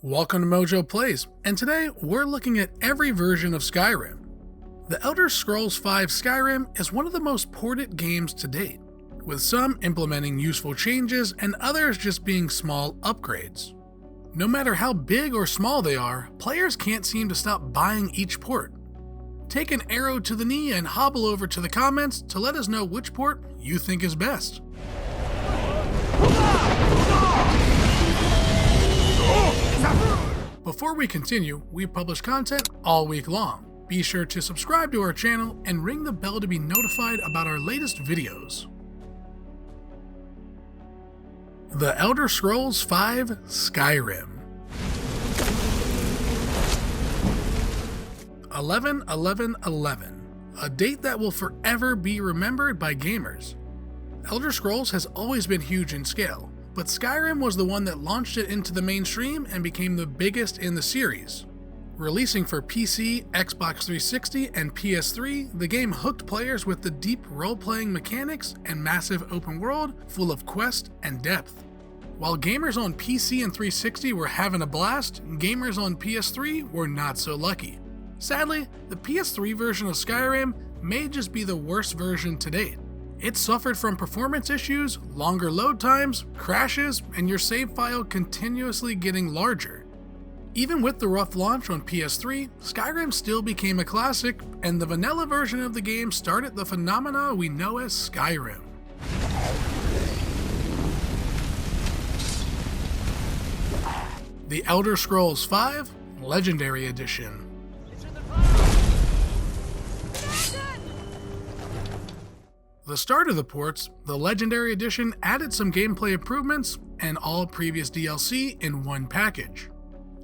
Welcome to MojoPlays, and today we're looking at every version of Skyrim. The Elder Scrolls V Skyrim is one of the most ported games to date, with some implementing useful changes and others just being small upgrades. No matter how big or small they are, players can't seem to stop buying each port. Take an arrow to the knee and hobble over to the comments to let us know which port you think is best. Before we continue, we publish content all week long. Be sure to subscribe to our channel and ring the bell to be notified about our latest videos. The Elder Scrolls V Skyrim. 11/11/11, a date that will forever be remembered by gamers. Elder Scrolls has always been huge in scale, but Skyrim was the one that launched it into the mainstream and became the biggest in the series. Releasing for PC, Xbox 360, and PS3, the game hooked players with the deep role-playing mechanics and massive open world full of quest and depth. While gamers on PC and 360 were having a blast, gamers on PS3 were not so lucky. Sadly, the PS3 version of Skyrim may just be the worst version to date. It suffered from performance issues, longer load times, crashes, and your save file continuously getting larger. Even with the rough launch on PS3, Skyrim still became a classic, and the vanilla version of the game started the phenomena we know as Skyrim. The Elder Scrolls V Legendary Edition. The start of the ports, the Legendary Edition added some gameplay improvements and all previous DLC in one package.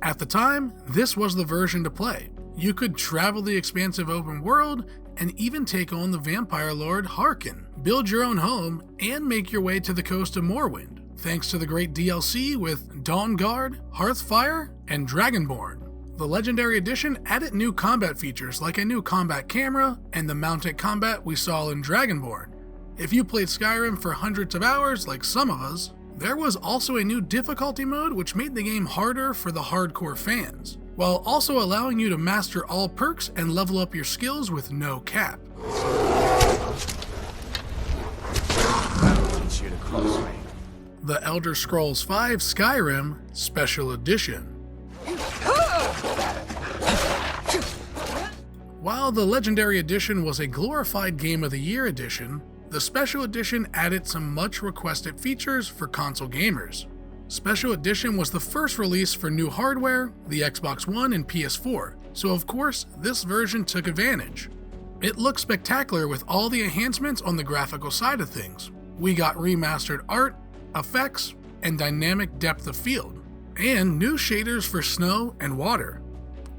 At the time, this was the version to play. You could travel the expansive open world and even take on the vampire lord Harkin, build your own home, and make your way to the coast of Morrowind, thanks to the great DLC with Dawnguard, Hearthfire, and Dragonborn. The Legendary Edition added new combat features like a new combat camera and the mounted combat we saw in Dragonborn. If you played Skyrim for hundreds of hours like some of us, there was also a new difficulty mode which made the game harder for the hardcore fans, while also allowing you to master all perks and level up your skills with no cap. The Elder Scrolls V Skyrim Special Edition. While the Legendary Edition was a glorified Game of the Year edition, the Special Edition added some much requested features for console gamers. Special Edition was the first release for new hardware, the Xbox One and PS4, so of course this version took advantage. It looked spectacular with all the enhancements on the graphical side of things. We got remastered art, effects, and dynamic depth of field, and new shaders for snow and water.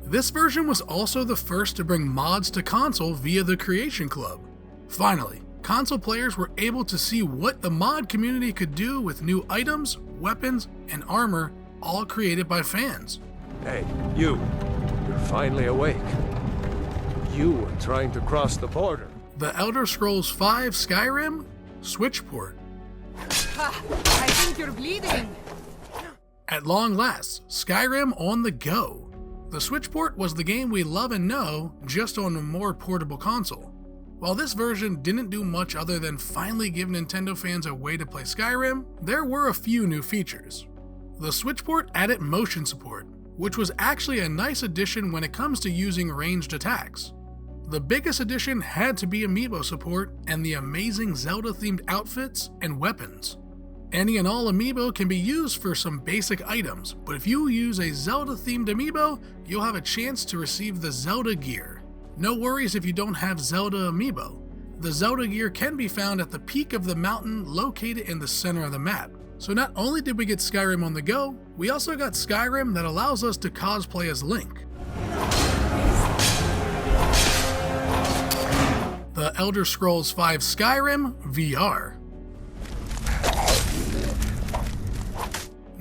This version was also the first to bring mods to console via the Creation Club. Finally, console players were able to see what the mod community could do with new items, weapons, and armor, all created by fans. Hey, you're finally awake. You were trying to cross the border. The Elder Scrolls V Skyrim Switch port. I think you're bleeding. At long last, Skyrim on the go. The Switch port was the game we love and know, just on a more portable console. While this version didn't do much other than finally give Nintendo fans a way to play Skyrim, there were a few new features. The Switch port added motion support, which was actually a nice addition when it comes to using ranged attacks. The biggest addition had to be amiibo support and the amazing Zelda-themed outfits and weapons. Any and all amiibo can be used for some basic items, but if you use a Zelda-themed amiibo, you'll have a chance to receive the Zelda gear. No worries if you don't have Zelda amiibo. The Zelda gear can be found at the peak of the mountain located in the center of the map. So not only did we get Skyrim on the go, we also got Skyrim that allows us to cosplay as Link. The Elder Scrolls V Skyrim VR.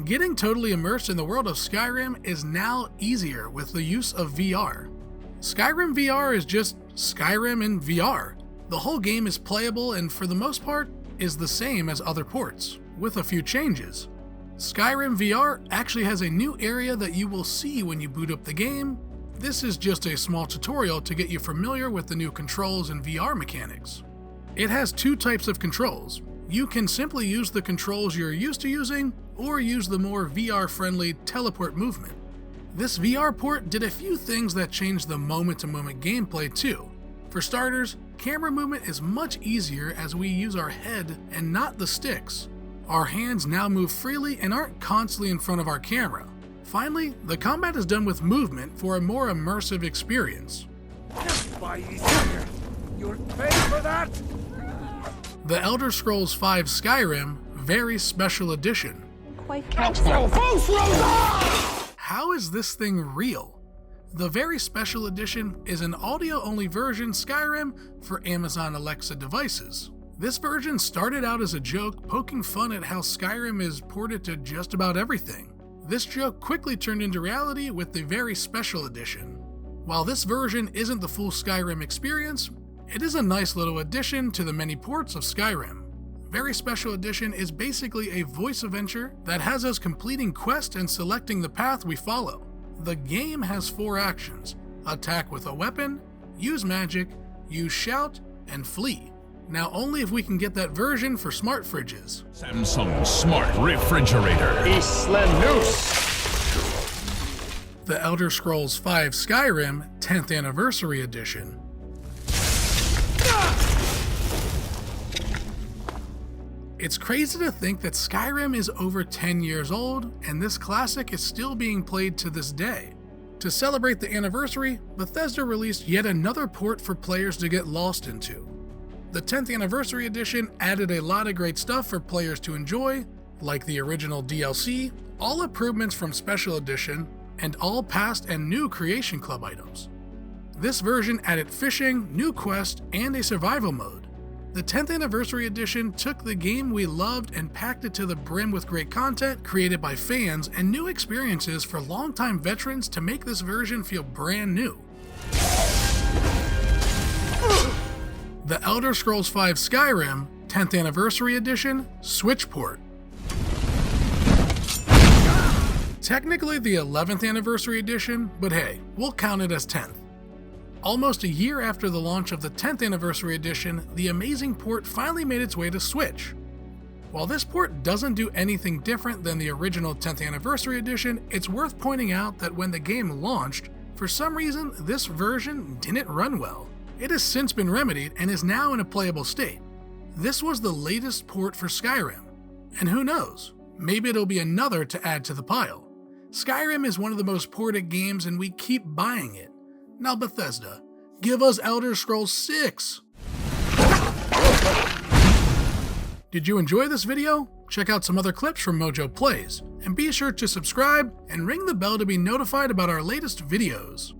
Getting totally immersed in the world of Skyrim is now easier with the use of VR. Skyrim VR is just Skyrim in VR. The whole game is playable and for the most part is the same as other ports, with a few changes. Skyrim VR actually has a new area that you will see when you boot up the game. This is just a small tutorial to get you familiar with the new controls and VR mechanics. It has two types of controls. You can simply use the controls you're used to using, or use the more VR-friendly teleport movement. This VR port did a few things that changed the moment-to-moment gameplay too. For starters, camera movement is much easier as we use our head and not the sticks. Our hands now move freely and aren't constantly in front of our camera. Finally, the combat is done with movement for a more immersive experience. You're paying for that? The Elder Scrolls V Skyrim Very Special Edition. Quite catchful. How is this thing real? The Very Special Edition is an audio-only version Skyrim for Amazon Alexa devices. This version started out as a joke, poking fun at how Skyrim is ported to just about everything. This joke quickly turned into reality with the Very Special Edition. While this version isn't the full Skyrim experience, it is a nice little addition to the many ports of Skyrim. Very Special Edition is basically a voice adventure that has us completing quests and selecting the path we follow. The game has 4 actions: attack with a weapon, use magic, use shout, and flee. Now only if we can get that version for smart fridges. Samsung Smart Refrigerator. The Elder Scrolls V Skyrim 10th Anniversary Edition. It's crazy to think that Skyrim is over 10 years old, and this classic is still being played to this day. To celebrate the anniversary, Bethesda released yet another port for players to get lost into. The 10th Anniversary Edition added a lot of great stuff for players to enjoy, like the original DLC, all improvements from Special Edition, and all past and new Creation Club items. This version added fishing, new quests, and a survival mode. The 10th Anniversary Edition took the game we loved and packed it to the brim with great content created by fans and new experiences for longtime veterans to make this version feel brand new. The Elder Scrolls V Skyrim 10th Anniversary Edition Switch port. Technically the 11th Anniversary Edition, but hey, we'll count it as 10th. Almost a year after the launch of the 10th Anniversary Edition, the amazing port finally made its way to Switch. While this port doesn't do anything different than the original 10th Anniversary Edition, it's worth pointing out that when the game launched, for some reason this version didn't run well. It has since been remedied and is now in a playable state. This was the latest port for Skyrim, and who knows, maybe it'll be another to add to the pile. Skyrim is one of the most ported games and we keep buying it. Now Bethesda, give us Elder Scrolls VI! Did you enjoy this video? Check out some other clips from MojoPlays, and be sure to subscribe and ring the bell to be notified about our latest videos.